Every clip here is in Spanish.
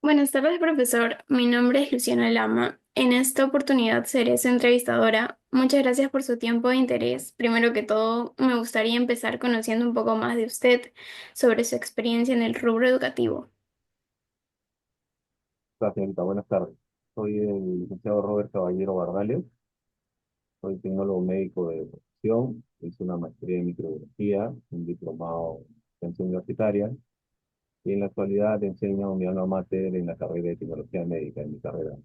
Buenas tardes, profesor. Mi nombre es Luciana Lama. En esta oportunidad seré su entrevistadora. Muchas gracias por su tiempo e interés. Primero que todo, me gustaría empezar conociendo un poco más de usted sobre su experiencia en el rubro educativo. Hola, señorita, buenas tardes. Soy el licenciado Robert Caballero Bardales, soy tecnólogo médico de profesión, hice una maestría en microbiología, un diplomado en ciencia universitaria, y en la actualidad enseño mi alma mater en la carrera de tecnología médica, en mi carrera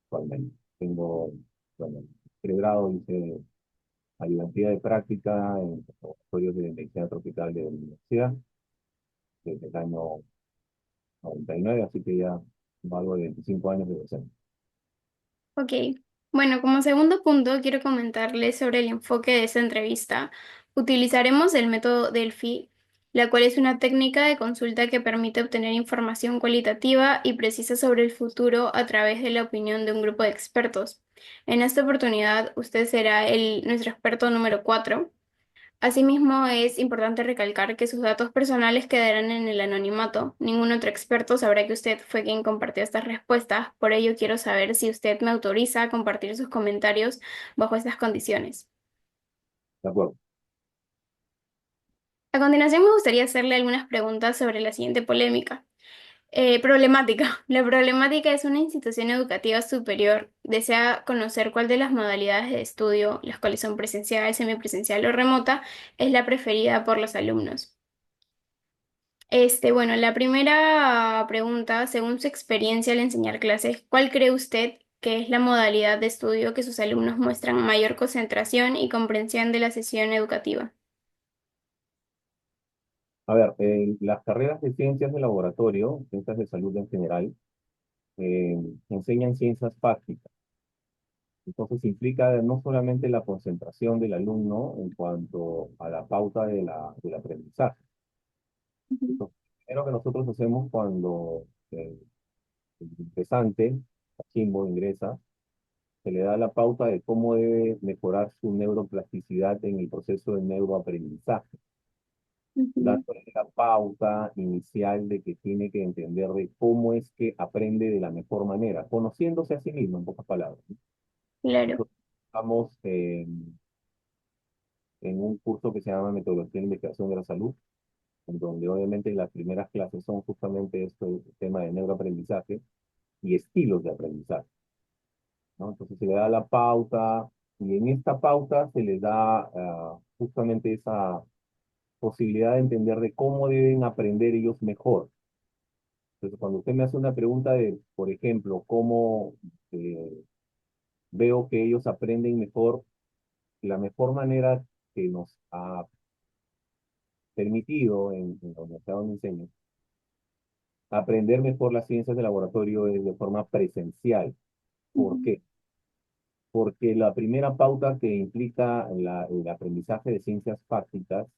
actualmente. Tengo, bueno, pregrado, hice ayudantía de práctica en laboratorios de medicina tropical de la universidad desde el año 99, así que ya valgo de 25 años de docente. Ok. Bueno, como segundo punto, quiero comentarles sobre el enfoque de esta entrevista. Utilizaremos el método Delphi, la cual es una técnica de consulta que permite obtener información cualitativa y precisa sobre el futuro a través de la opinión de un grupo de expertos. En esta oportunidad, usted será nuestro experto número 4. Asimismo, es importante recalcar que sus datos personales quedarán en el anonimato. Ningún otro experto sabrá que usted fue quien compartió estas respuestas. Por ello, quiero saber si usted me autoriza a compartir sus comentarios bajo estas condiciones. ¿De acuerdo? A continuación, me gustaría hacerle algunas preguntas sobre la siguiente polémica. Problemática. La problemática es una institución educativa superior. Desea conocer cuál de las modalidades de estudio, las cuales son presencial, semipresencial o remota, es la preferida por los alumnos. Bueno, la primera pregunta, según su experiencia al enseñar clases, ¿cuál cree usted que es la modalidad de estudio que sus alumnos muestran mayor concentración y comprensión de la sesión educativa? A ver, las carreras de ciencias de laboratorio, ciencias de salud en general, eh, enseñan ciencias prácticas. Entonces implica no solamente la concentración del alumno en cuanto a la pauta del aprendizaje. Ujú. Entonces, primero que nosotros hacemos cuando el ingresante, Chimbo, ingresa, se le da la pauta de cómo debe mejorar su neuroplasticidad en el proceso de neuroaprendizaje, Ujú. dándole la pauta inicial de que tiene que entender de cómo es que aprende de la mejor manera, conociéndose a sí mismo, en pocas palabras. Claro. Nosotros estamos en un curso que se llama Metodología de Investigación de la Salud, en donde obviamente las primeras clases son justamente esto, el tema de neuroaprendizaje y estilos de aprendizaje, ¿no? Entonces se le da la pauta y en esta pauta se les da justamente esa posibilidad de entender de cómo deben aprender ellos mejor. Entonces, cuando usted me hace una pregunta de, por ejemplo, cómo eh, veo que ellos aprenden mejor, la mejor manera que nos ha permitido en la universidad donde enseño, aprender mejor las ciencias de laboratorio es de forma presencial. ¿Por Ujú. qué? Porque la primera pauta que implica el aprendizaje de ciencias prácticas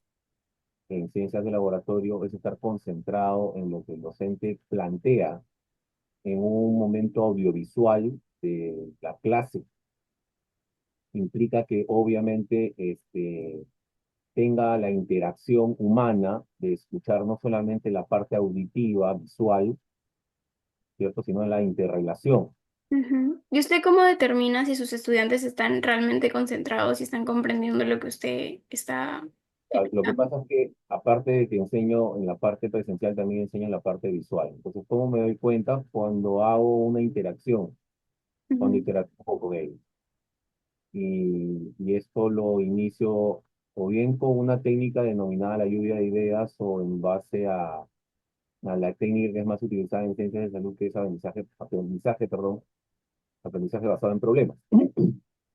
en ciencias de laboratorio es estar concentrado en lo que el docente plantea en un momento audiovisual de la clase. Implica que obviamente tenga la interacción humana de escuchar no solamente la parte auditiva, visual, ¿cierto? Sino la interrelación. Ujú. ¿Y usted cómo determina si sus estudiantes están realmente concentrados y están comprendiendo lo que usted está Lo que explicando? pasa es que, aparte de que enseño en la parte presencial, también enseño en la parte visual. Entonces, ¿cómo me doy cuenta? Cuando hago una interacción, cuando Ujú. interactúo con ellos. Y esto lo inicio o bien con una técnica denominada la lluvia de ideas o en base a la técnica que es más utilizada en ciencias de salud, que es aprendizaje basado en problemas.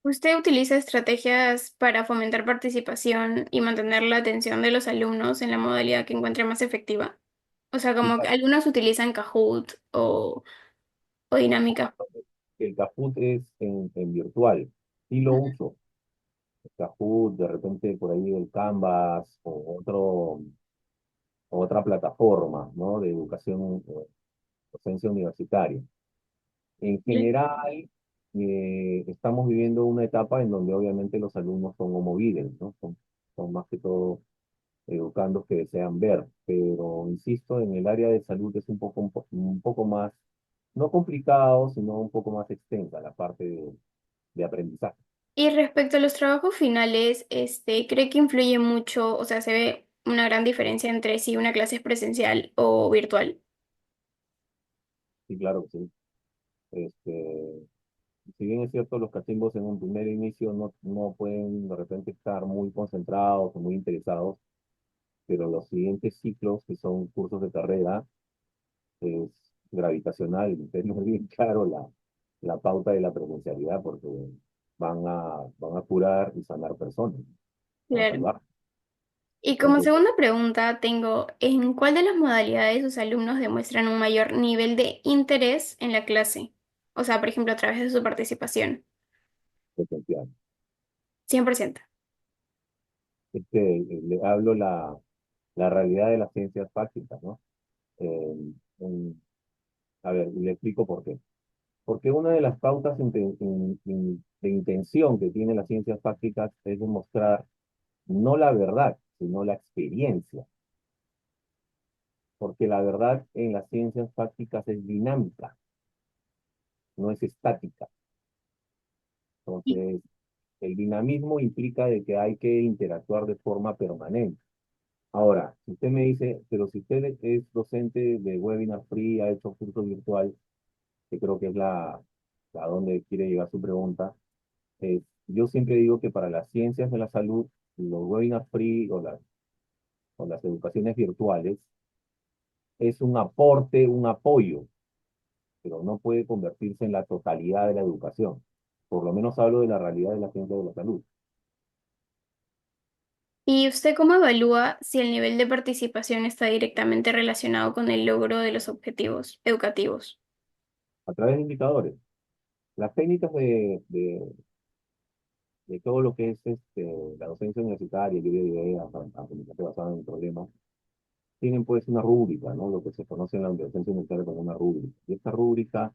¿Usted utiliza estrategias para fomentar participación y mantener la atención de los alumnos en la modalidad que encuentre más efectiva? O sea, como que Fíjate, algunos utilizan Kahoot o dinámicas. el Kahoot es en virtual y lo uso. El Kahoot, de repente por ahí el Canvas o otra plataforma, ¿no? De educación, docencia universitaria. En general, estamos viviendo una etapa en donde obviamente los alumnos son homovides, ¿no? Son más que todo educandos que desean ver, pero insisto, en el área de salud es un poco más, no complicado, sino un poco más extensa la parte de aprendizaje. Y respecto a los trabajos finales, ¿cree que influye mucho, o sea, se ve una gran diferencia entre si una clase es presencial o virtual? Sí, claro que sí. Si bien es cierto, los cachimbos en un primer inicio no pueden de repente estar muy concentrados o muy interesados, pero los siguientes ciclos, que son cursos de carrera, es gravitacional, tener bien claro la pauta de la presencialidad, porque van a curar y sanar personas, van a Claro. salvar. Y como Entonces, segunda pregunta tengo, ¿en cuál de las modalidades sus alumnos demuestran un mayor nivel de interés en la clase? O sea, por ejemplo, a través de su participación. esencial. 100%. Le hablo la realidad de las ciencias prácticas, ¿no? Eh, en- a ver, le explico por qué. Porque una de las pautas de intención que tiene las ciencias prácticas es demostrar no la verdad, sino la experiencia. Porque la verdad en las ciencias prácticas es dinámica, no es estática. Y Entonces, el dinamismo implica de que hay que interactuar de forma permanente. Ahora, si usted me dice, pero si usted es docente de Webinar Free, ha hecho curso virtual, que creo que es a donde quiere llegar su pregunta, yo siempre digo que para las ciencias de la salud, los Webinar Free o las educaciones virtuales es un aporte, un apoyo, pero no puede convertirse en la totalidad de la educación. Por lo menos hablo de la realidad de la ciencia de la salud. ¿Y usted cómo evalúa si el nivel de participación está directamente relacionado con el logro de los objetivos educativos? A través de indicadores. Las técnicas de todo lo que es la docencia universitaria, lluvia de ideas, aprendizaje basado en problemas, tienen pues una rúbrica, ¿no? Lo que se conoce en la docencia universitaria como una rúbrica. Y esta rúbrica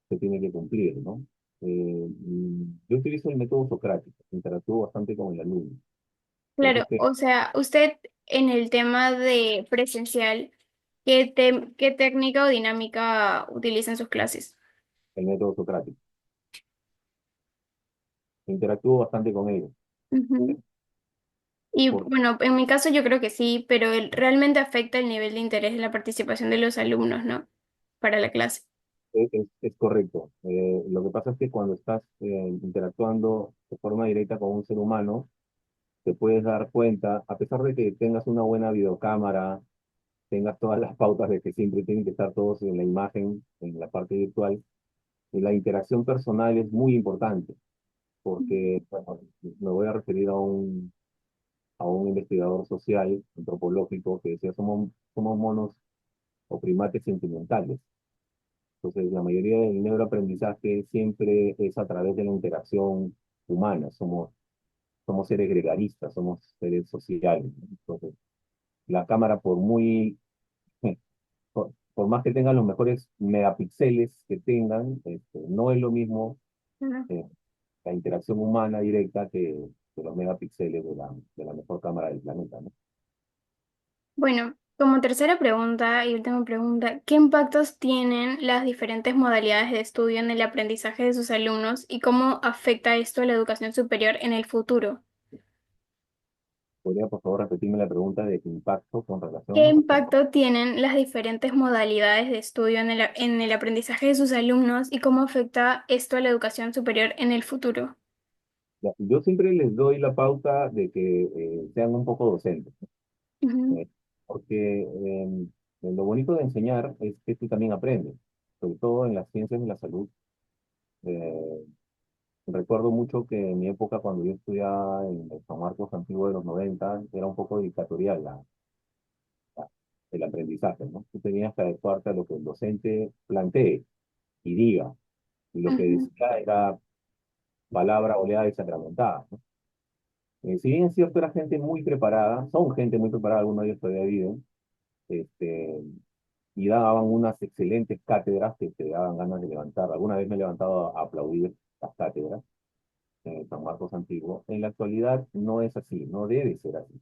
se tiene que cumplir, ¿no? Yo utilizo el método socrático, interactúo bastante con el alumno. Por eso Claro, es que o sea, usted en el tema de presencial, ¿qué técnica o dinámica utiliza en sus clases? el método socrático, interactúo bastante con ellos. Ujú. Y Por- bueno, en mi caso yo creo que sí, pero realmente afecta el nivel de interés de la participación de los alumnos, ¿no? Para la clase. es correcto. Lo que pasa es que cuando estás interactuando de forma directa con un ser humano, te puedes dar cuenta, a pesar de que tengas una buena videocámara, tengas todas las pautas de que siempre tienen que estar todos en la imagen, en la parte virtual, la interacción personal es muy importante, porque bueno, me voy a referir a un investigador social, antropológico, que decía, somos monos o primates sentimentales. Entonces, la mayoría del neuroaprendizaje siempre es a través de la interacción humana. Somos seres gregaristas, somos seres sociales, ¿no? Entonces, la cámara, por más que tengan los mejores megapíxeles que tengan, no es lo mismo Ujú. eh, la interacción humana directa que los megapíxeles de la mejor cámara del planeta, ¿no? Bueno, como tercera pregunta y última pregunta, ¿qué impactos tienen las diferentes modalidades de estudio en el aprendizaje de sus alumnos y cómo afecta esto a la educación superior en el futuro? ¿Podría, por favor, repetirme la pregunta de impacto con ¿Qué relación? impacto tienen las diferentes modalidades de estudio en el aprendizaje de sus alumnos y cómo afecta esto a la educación superior en el futuro? Ya, yo siempre les doy la pauta de que sean un poco docentes, Ujú, ¿no? Porque lo bonito de enseñar es que tú también aprendes, sobre todo en las ciencias de la salud. Eh, Recuerdo mucho que en mi época, cuando yo estudiaba en el San Marcos antiguo de los 90 era un poco dictatorial el aprendizaje, ¿no? Tú tenías que adecuarte a lo que el docente plantee y diga, y lo que ujú, decía era palabra oleada y sacramentada, ¿no? Si bien es cierto, era gente muy preparada, son gente muy preparada, algunos de ellos todavía viven, este, y daban unas excelentes cátedras que te daban ganas de levantar. Alguna vez me he levantado a aplaudir las cátedras en el San Marcos antiguo. En la actualidad no es así, no debe ser así.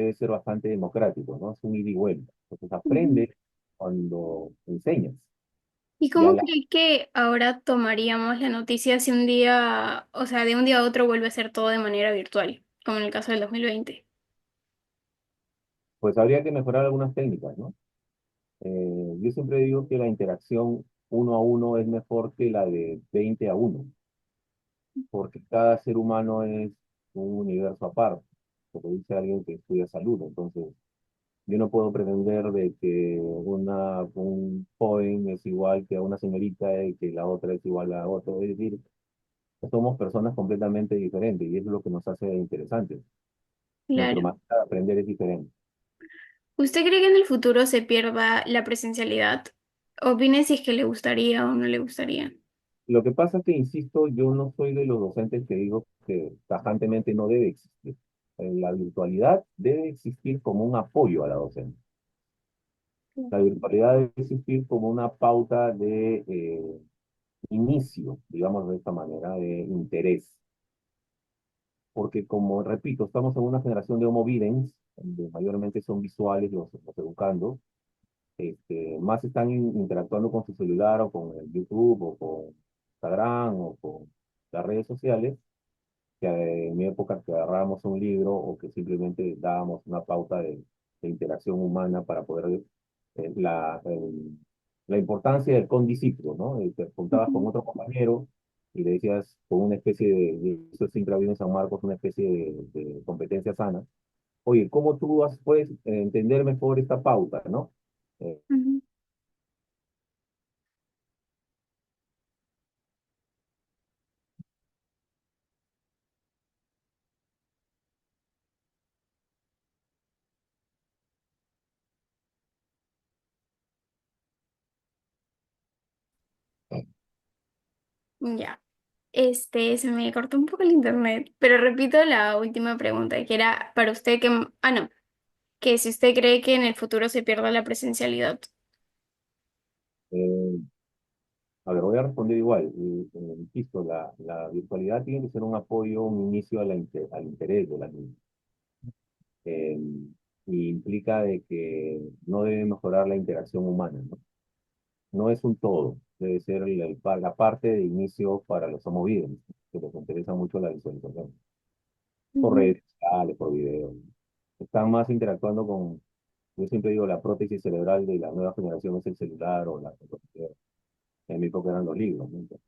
debe ser bastante democrático, ¿no? Es un ida y vuelta. Entonces Ujú. aprende cuando enseñas. ¿Y Y a cómo la, cree que ahora tomaríamos la noticia si un día, o sea, de un día a otro vuelve a ser todo de manera virtual, como en el caso del 2020? pues habría que mejorar algunas técnicas, ¿no? Yo siempre digo que la interacción uno a uno es mejor que la de 20 a uno, porque cada ser humano es un universo aparte, como dice alguien que estudia salud. Entonces, yo no puedo pretender de que un joven es igual que a una señorita y que la otra es igual a otra. Es decir, somos personas completamente diferentes y eso es lo que nos hace interesantes. Nuestra Claro. manera de aprender es diferente. ¿Usted cree que en el futuro se pierda la presencialidad? Opine si es que le gustaría o no le gustaría. Lo que pasa es que, insisto, yo no soy de los docentes que digo que tajantemente no debe existir. La virtualidad debe existir como un apoyo a la docencia. La virtualidad debe existir como una pauta de inicio, digamos de esta manera, de interés. Porque como repito, estamos en una generación de homo videns, donde mayormente son visuales los educandos, más están interactuando con su celular o con el YouTube o con Instagram o con las redes sociales, que en mi época que agarrábamos un libro o que simplemente dábamos una pauta de interacción humana para poder la importancia del condiscípulo, ¿no? Te juntabas con Ujú, otro compañero y le decías con una especie eso siempre ha habido en San Marcos, una especie de competencia sana. Oye, ¿cómo tú puedes entender mejor esta pauta, ¿no? Eh, ujú. Ya. Se me cortó un poco el internet, pero repito la última pregunta, que era para usted que, no, que si usted cree que en el futuro se pierda la presencialidad. eh, a ver, voy a responder igual. Insisto, la virtualidad tiene que ser un apoyo, un inicio al interés de la niña. eh, y implica de que no debe mejorar la interacción humana, ¿no? No es un todo, debe ser la parte de inicio para los homovides, que les interesa mucho la visualización, por Ujú, redes sociales, por videos. Están más interactuando con, yo siempre digo, la prótesis cerebral de la nueva generación es el celular o la computadora. En mi época eran los libros, ¿no? Entonces,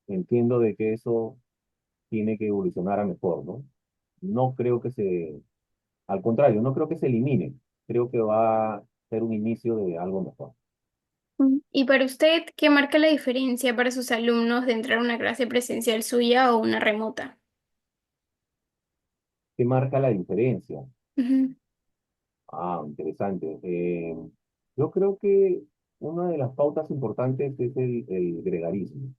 entiendo de que eso tiene que evolucionar a mejor, ¿no? No creo que al contrario, no creo que se elimine, creo que va a ser un inicio de algo mejor. ujú. Y para usted, ¿qué marca la diferencia para sus alumnos de entrar a una clase presencial suya o una remota? ¿Qué marca la diferencia? Ujú, Ah, interesante. Yo creo que una de las pautas importantes es el gregarismo.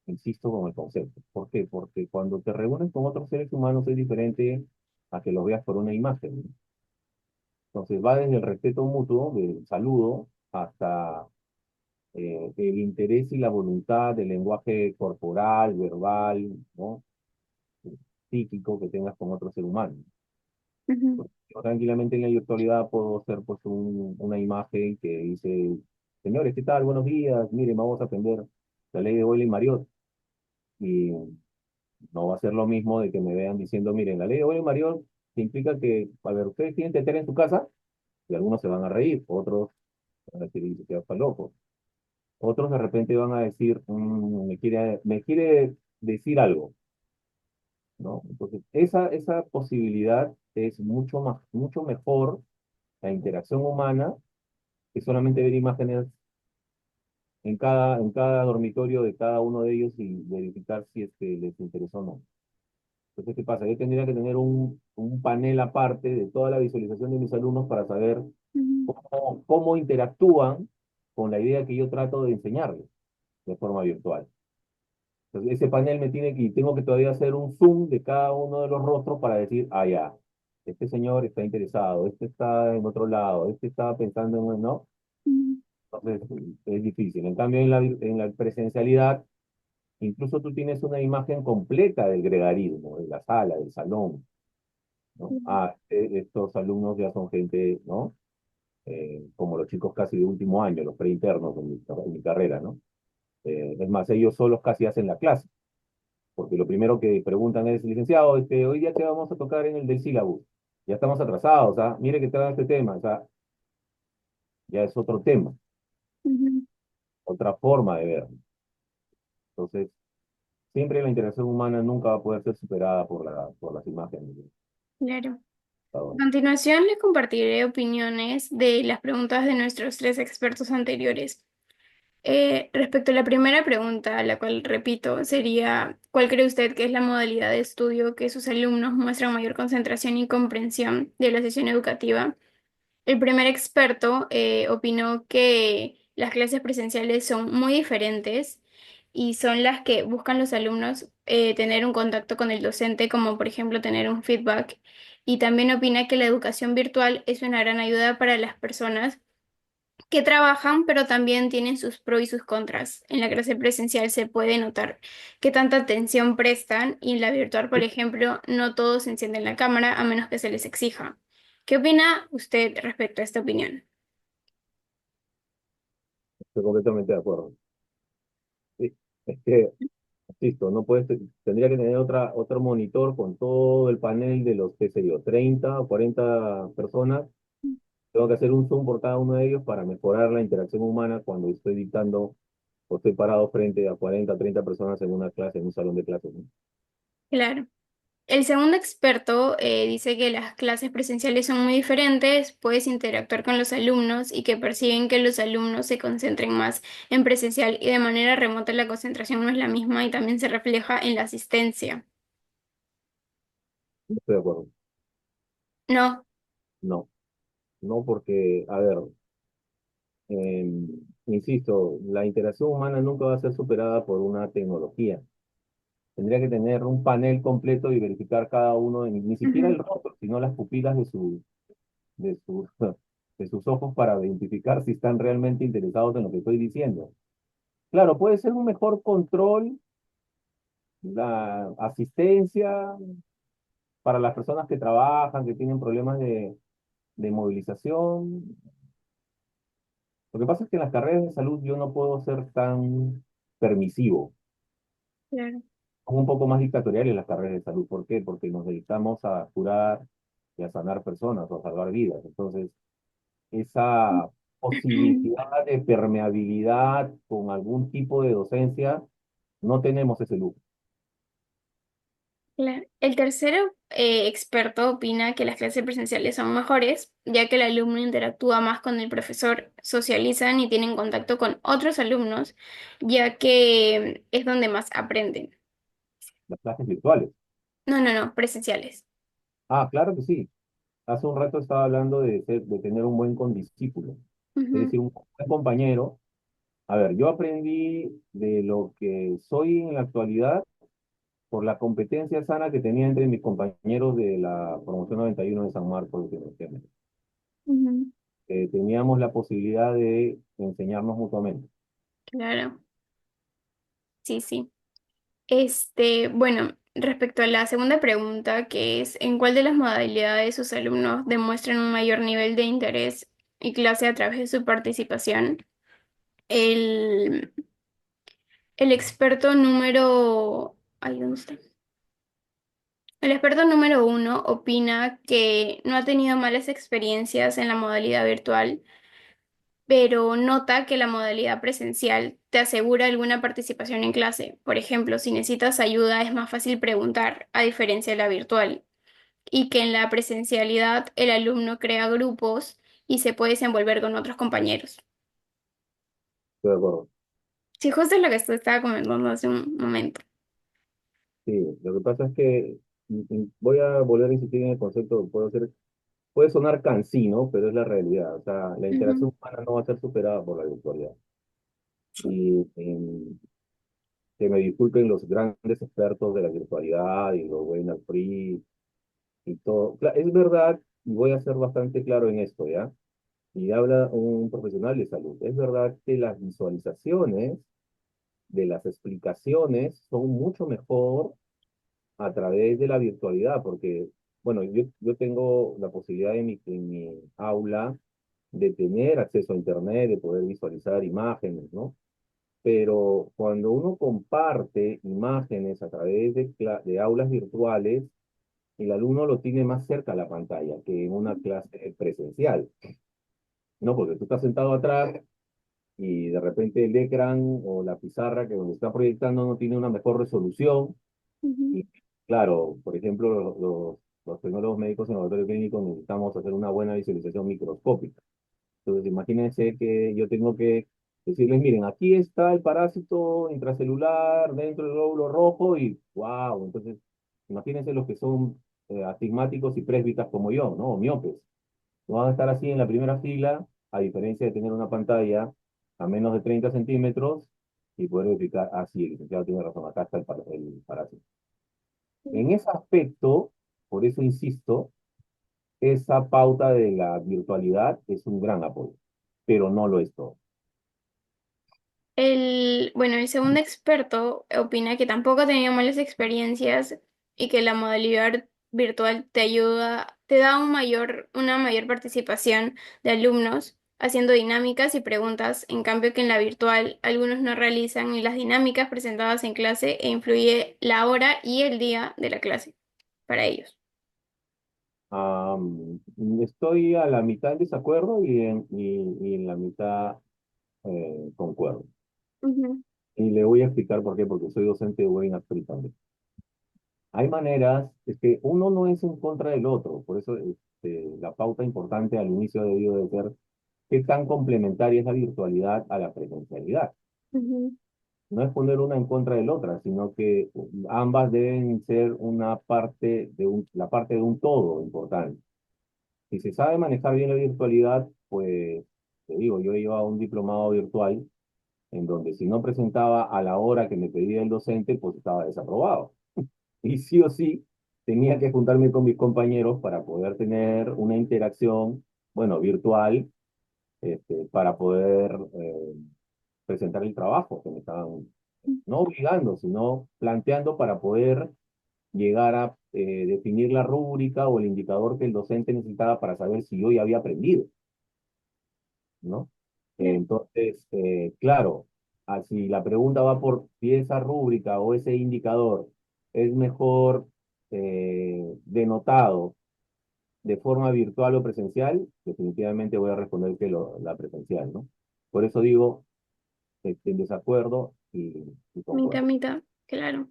Insisto con el concepto. ¿Por qué? Porque cuando te reúnes con otros seres humanos es diferente a que los veas por una imagen, ¿no? Entonces va desde el respeto mutuo, del saludo, hasta el interés y la voluntad del lenguaje corporal, verbal, ¿no? Psíquico que tengas con otro ser humano. ujú, Pues, yo tranquilamente en la virtualidad puedo hacer pues una imagen que dice, señores, ¿qué tal? Buenos días, miren, vamos a aprender la ley de Euler y Mariot. Y no va a ser lo mismo de que me vean diciendo, miren, la ley de Euler y Mariot implica que, a ver, ustedes tienen tetera en su casa, y algunos se van a reír, otros van a decir, "Y se está loco". Otros de repente van a decir, me quiere decir algo, ¿no? Entonces, esa posibilidad es mucho mejor la interacción humana que solamente ver imágenes en cada dormitorio de cada uno de ellos y verificar si es que les interesó o no. Entonces, ¿qué pasa? Yo tendría que tener un panel aparte de toda la visualización de mis alumnos para saber ujú, cómo interactúan con la idea que yo trato de enseñarles de forma virtual. Entonces, ese panel tengo que todavía hacer un zoom de cada uno de los rostros para decir, ah, ya, este señor está interesado, este está en otro lado, este estaba pensando en, ¿no? ujú. Entonces, es difícil. En cambio, en la presencialidad, incluso tú tienes una imagen completa del gregarismo, de la sala, del salón. ¿no? Ah, estos alumnos ya son gente, ¿no? Como los chicos casi de último año, los preinternos en mi carrera, ¿no? Es más, ellos solos casi hacen la clase, porque lo primero que preguntan es, licenciado, hoy día qué vamos a tocar en el del sílabus. Ya estamos atrasados, ¿ah? Mire que trae este tema, o sea, ya es otro tema, Ujú. otra forma de ver. Entonces, siempre la interacción humana nunca va a poder ser superada por las imágenes de Claro. A computadores. continuación, les compartiré opiniones de las preguntas de nuestros tres expertos anteriores. Respecto a la primera pregunta, la cual repito, sería, ¿cuál cree usted que es la modalidad de estudio que sus alumnos muestran mayor concentración y comprensión de la sesión educativa? El primer experto opinó que las clases presenciales son muy diferentes y son las que buscan los alumnos tener un contacto con el docente, como por ejemplo tener un feedback. Y también opina que la educación virtual es una gran ayuda para las personas que trabajan, pero también tienen sus pros y sus contras. En la clase presencial se puede notar qué tanta atención prestan y en la virtual, por ejemplo, no todos encienden la cámara a menos que se les exija. ¿Qué opina usted respecto a esta opinión? Estoy completamente de acuerdo. Sí, es que, insisto, no puedes, tendría que tener otro monitor con todo el panel de los, qué sé yo, 30 o 40 personas. Tengo que hacer un zoom por cada uno de ellos para mejorar la interacción humana cuando estoy dictando o estoy parado frente a 40 30 personas en una clase, en un salón de clases, ¿no? Claro. El segundo experto dice que las clases presenciales son muy diferentes, puedes interactuar con los alumnos y que perciben que los alumnos se concentren más en presencial y de manera remota la concentración no es la misma y también se refleja en la asistencia. No estoy de acuerdo. No. No, no porque, a ver, insisto, la interacción humana nunca va a ser superada por una tecnología. Tendría que tener un panel completo y verificar cada uno, ni siquiera Ujú. el rostro, sino las pupilas de sus, de sus ojos para identificar si están realmente interesados en lo que estoy diciendo. Claro, puede ser un mejor control, la asistencia para las personas que trabajan, que tienen problemas de movilización. Lo que pasa es que en las carreras de salud yo no puedo ser tan permisivo, Claro. como un poco más dictatorial en las carreras de salud. ¿Por qué? Porque nos dedicamos a curar y a sanar personas o a salvar vidas. Entonces, esa posibilidad de permeabilidad con algún tipo de docencia, no tenemos ese lujo. Claro. El tercero experto opina que las clases presenciales son mejores, ya que el alumno interactúa más con el profesor, socializan y tienen contacto con otros alumnos, ya que es donde más aprenden. Las clases virtuales. No, no, no, presenciales. Ah, claro que sí. Hace un rato estaba hablando de tener un buen condiscípulo, es Ujú, decir, un buen compañero. A ver, yo aprendí de lo que soy en la actualidad por la competencia sana que tenía entre mis compañeros de la promoción 91 de San Marcos de Tecnología. ujú. Teníamos la posibilidad de enseñarnos mutuamente. Claro, sí, sí. Bueno, respecto a la segunda pregunta, que es ¿en cuál de las modalidades sus alumnos demuestran un mayor nivel de interés y clase a través de su participación? El, el experto número... Ay, ¿dónde está? El experto número uno opina que no ha tenido malas experiencias en la modalidad virtual, pero nota que la modalidad presencial te asegura alguna participación en clase. Por ejemplo, si necesitas ayuda es más fácil preguntar, a diferencia de la virtual, y que en la presencialidad el alumno crea grupos y se puede desenvolver con otros compañeros. Estoy de acuerdo. Sí, justo es lo que usted estaba comentando hace un momento. Sí, lo que pasa es que voy a volver a insistir en el concepto, puede sonar cansino, pero es la realidad. O sea, la Ujú, interacción humana no va a ser superada por la virtualidad. Y que me disculpen los grandes expertos de la virtualidad y los Webinar Free y todo. Es verdad, y voy a ser bastante claro en esto, ¿ya? Y habla un profesional de salud. Es verdad que las visualizaciones de las explicaciones son mucho mejor a través de la virtualidad, porque bueno, yo tengo la posibilidad en mi aula de tener acceso a Internet, de poder visualizar imágenes, ¿no? Pero cuando uno comparte imágenes a través de aulas virtuales, el alumno lo tiene más cerca a la pantalla que en una clase presencial, ¿no? Porque tú estás sentado atrás y de repente el ecran o la pizarra que donde está proyectando no tiene una mejor resolución. Ujú, Y claro, por ejemplo, los tecnólogos médicos en el laboratorio clínico necesitamos hacer una buena visualización microscópica. Entonces, imagínense que yo tengo que decirles, miren, aquí está el parásito intracelular dentro del glóbulo rojo y wow, entonces, imagínense los que son astigmáticos y presbitas como yo, ¿no? O miopes. No van a estar así en la primera fila, a diferencia de tener una pantalla a menos de 30 centímetros y poder verificar, ah, sí, el licenciado tiene razón, acá está el parásito. En ese aspecto, por eso insisto, esa pauta de la virtualidad es un gran apoyo, pero no lo es todo. bueno, el segundo experto opina que tampoco ha tenido malas experiencias y que la modalidad virtual te ayuda, te da una mayor participación de alumnos haciendo dinámicas y preguntas, en cambio que en la virtual algunos no realizan ni las dinámicas presentadas en clase e influye la hora y el día de la clase para ellos. Estoy a la mitad en desacuerdo y en la mitad concuerdo. Ujú, Y le voy a explicar por qué, porque soy docente de Web Street también. Hay maneras, es que uno no es en contra del otro, por eso la pauta importante al inicio ha debido de ser qué tan complementaria es la virtualidad a la presencialidad. ujú, No es poner una en contra de la otra, sino que ambas deben ser una parte la parte de un todo importante. Si se sabe manejar bien la virtualidad, pues te digo, yo iba a un diplomado virtual en donde si no presentaba a la hora que me pedía el docente, pues estaba desaprobado. Y sí o sí tenía que juntarme con mis compañeros para poder tener una interacción, bueno, virtual, para poder presentar el trabajo que me estaban, no obligando, sino planteando para poder llegar a definir la rúbrica o el indicador que el docente necesitaba para saber si yo ya había aprendido, ¿no? claro. Entonces, claro, si la pregunta va por si esa rúbrica o ese indicador es mejor denotado de forma virtual o presencial, definitivamente voy a responder que la presencial, ¿no? Por eso digo, en desacuerdo y Mitad, concuerdo. mitad, claro.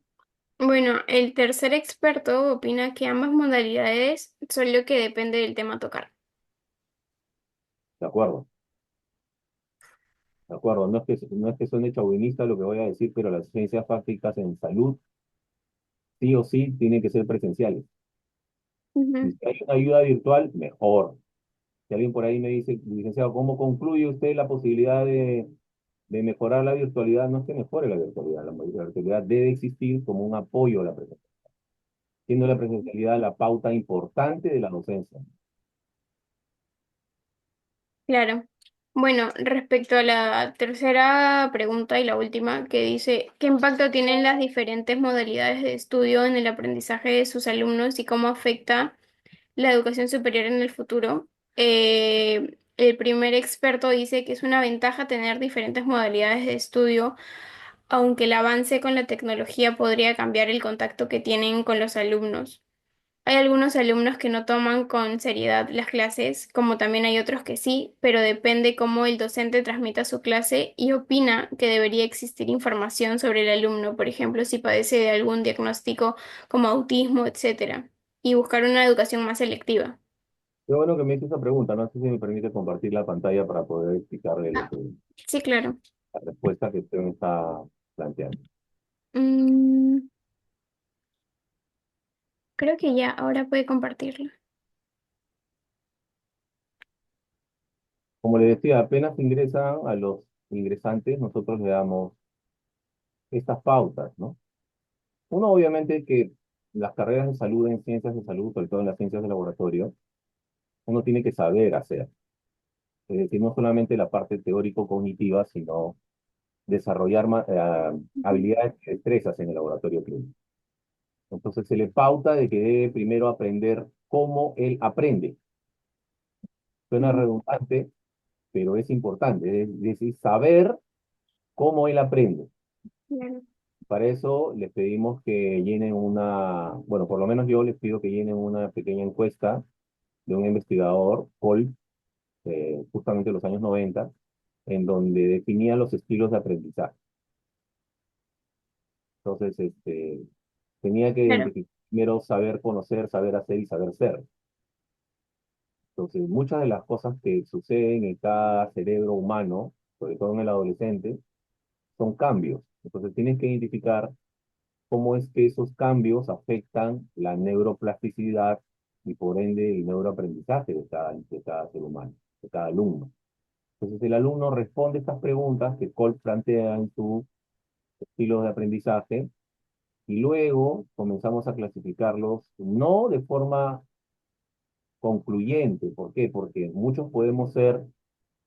Bueno, el tercer experto opina que ambas modalidades son lo que depende del tema a tocar. ¿De acuerdo? ¿De acuerdo? No es que suene chauvinista lo que voy a decir, pero las ciencias prácticas en salud sí o sí tienen que ser presenciales. Y Ujú, si hay una ayuda virtual, mejor. Si alguien por ahí me dice, licenciado, ¿cómo concluye usted la posibilidad de mejorar la virtualidad? No es que mejore la virtualidad, la virtualidad debe existir como un apoyo a la presencialidad, siendo la presencialidad la pauta importante de la docencia. claro. Bueno, respecto a la tercera pregunta y la última, que dice, ¿qué impacto tienen las diferentes modalidades de estudio en el aprendizaje de sus alumnos y cómo afecta la educación superior en el futuro? El primer experto dice que es una ventaja tener diferentes modalidades de estudio, aunque el avance con la tecnología podría cambiar el contacto que tienen con los alumnos. Hay algunos alumnos que no toman con seriedad las clases, como también hay otros que sí, pero depende cómo el docente transmita su clase y opina que debería existir información sobre el alumno, por ejemplo, si padece de algún diagnóstico como autismo, etcétera, y buscar una educación más selectiva. Qué bueno que me hice esa pregunta, no sé si me permite compartir la pantalla para poder explicarle Ah, sí, claro. la respuesta que usted me está planteando. Mm, creo que ya, ahora puede compartirlo. Como le decía, apenas ingresan a los ingresantes, nosotros le damos estas pautas, ¿no? Uno, obviamente, que las carreras de salud en ciencias de salud, sobre todo en las ciencias de laboratorio, uno tiene que saber hacer. Es decir, no solamente la parte teórico-cognitiva, sino desarrollar Ujú, habilidades y destrezas en el laboratorio clínico. Entonces se le pauta de que debe primero aprender cómo él aprende. Suena Ujú. redundante, pero es importante, es decir, saber cómo él aprende. Claro, Para eso les pedimos que llenen bueno, por lo menos yo les pido que llenen una pequeña encuesta de un investigador, Kolb, justamente en los años 90, en donde definía los estilos de aprendizaje. Entonces, tenía que claro, identificar primero saber conocer, saber hacer y saber ser. Entonces, muchas de las cosas que suceden en cada cerebro humano, sobre todo en el adolescente, son cambios. Entonces, tienes que identificar cómo es que esos cambios afectan la neuroplasticidad y por ende el neuroaprendizaje de cada ser humano, de cada alumno. Entonces, el alumno responde estas preguntas que Kolb plantea en su estilo de aprendizaje y luego comenzamos a clasificarlos no de forma concluyente. ¿Por qué? Porque muchos podemos ser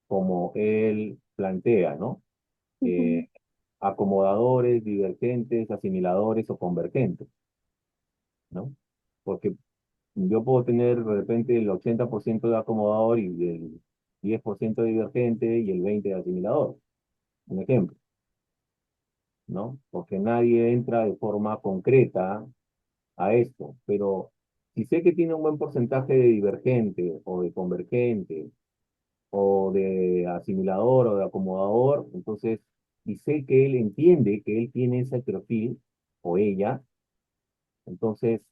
como él plantea, ¿no? ujú, Eh, acomodadores, divergentes, asimiladores o convergentes, ¿no? Porque yo puedo tener de repente el 80% de acomodador y el 10% de divergente y el 20% de asimilador. Un ejemplo, ¿no? Porque nadie entra de forma concreta a esto, pero si sé que tiene un buen porcentaje de divergente o de convergente o de asimilador o de acomodador, entonces, y sé que él entiende que él tiene ese perfil o ella, entonces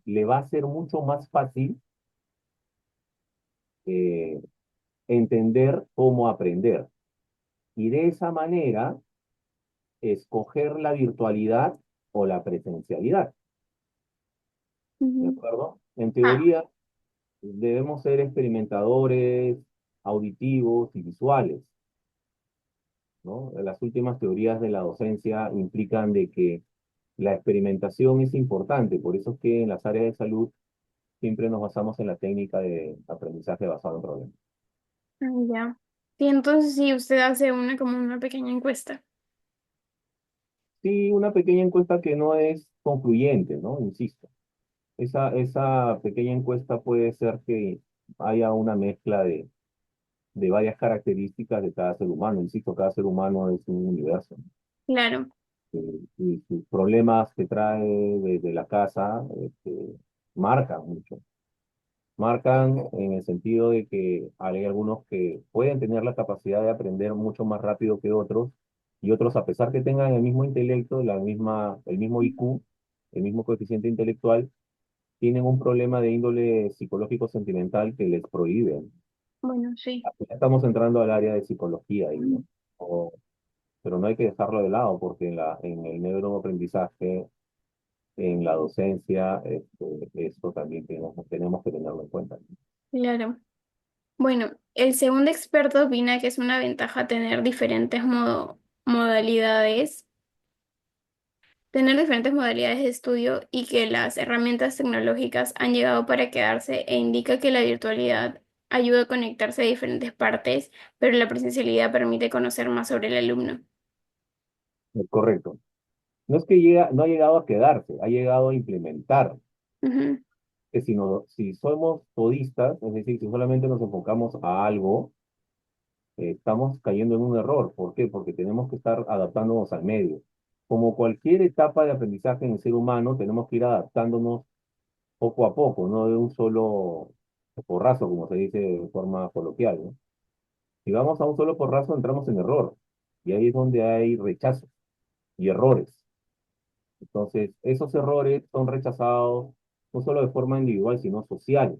le va a ser mucho más fácil eh, entender cómo aprender. Y de esa manera, escoger la virtualidad o la presencialidad, ¿de ujú. acuerdo? En Ah, teoría, debemos ser experimentadores auditivos y visuales, ¿no? Las últimas teorías de la docencia implican de que la experimentación es importante, por eso es que en las áreas de salud siempre nos basamos en la técnica de aprendizaje basado en problemas. ya. Sí, entonces sí, usted hace una como una pequeña encuesta. Sí, una pequeña encuesta que no es concluyente, ¿no? Insisto. Esa pequeña encuesta puede ser que haya una mezcla de varias características de cada ser humano. Insisto, cada ser humano es un universo. Claro. Y sus problemas que trae desde la casa marcan mucho. Marcan en el sentido de que hay algunos que pueden tener la capacidad de aprender mucho más rápido que otros, y otros, a pesar que tengan el mismo intelecto, el mismo IQ, el mismo coeficiente intelectual, tienen un problema de índole psicológico sentimental que les prohíbe. Bueno, sí. Ya estamos entrando al área de psicología ahí, Mm. ¿no? Pero no hay que dejarlo de lado porque en el neuroaprendizaje, en la docencia, esto también tenemos que tenerlo en cuenta. Claro. Bueno, el segundo experto opina que es una ventaja tener diferentes modalidades de estudio y que las herramientas tecnológicas han llegado para quedarse e indica que la virtualidad ayuda a conectarse a diferentes partes, pero la presencialidad permite conocer más sobre el alumno. Es correcto. No es que no ha llegado a quedarse, ha llegado a implementar. Ujú, Que si somos todistas, es decir, si solamente nos enfocamos a algo, estamos cayendo en un error. ¿Por qué? Porque tenemos que estar adaptándonos al medio. Como cualquier etapa de aprendizaje en el ser humano, tenemos que ir adaptándonos poco a poco, no de un solo porrazo, como se dice de forma coloquial, ¿no? Si vamos a un solo porrazo, entramos en error. Y ahí es donde hay rechazo y errores. Entonces, esos errores son rechazados no solo de forma individual, sino social.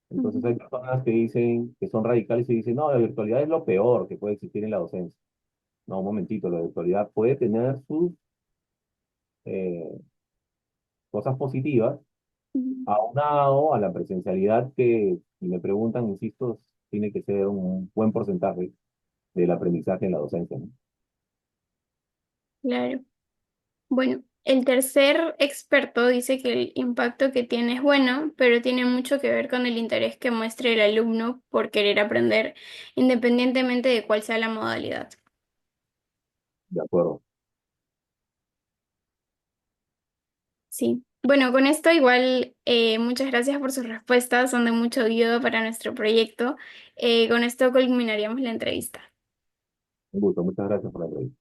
Entonces, ujú, hay personas que dicen, que son radicales y dicen, no, la virtualidad es lo peor que puede existir en la docencia. No, un momentito, la virtualidad puede tener sus eh, cosas positivas, ujú. aunado a la presencialidad que, si me preguntan, insisto, tiene que ser un buen porcentaje del aprendizaje en la docencia, ¿no? Claro. Bueno, el tercer experto dice que el impacto que tiene es bueno, pero tiene mucho que ver con el interés que muestre el alumno por querer aprender, independientemente de cuál sea la modalidad. De acuerdo. Sí. Bueno, con esto igual, muchas gracias por sus respuestas, son de mucho ayuda para nuestro proyecto. Con esto culminaríamos la entrevista. Un gusto, muchas gracias por la entrevista.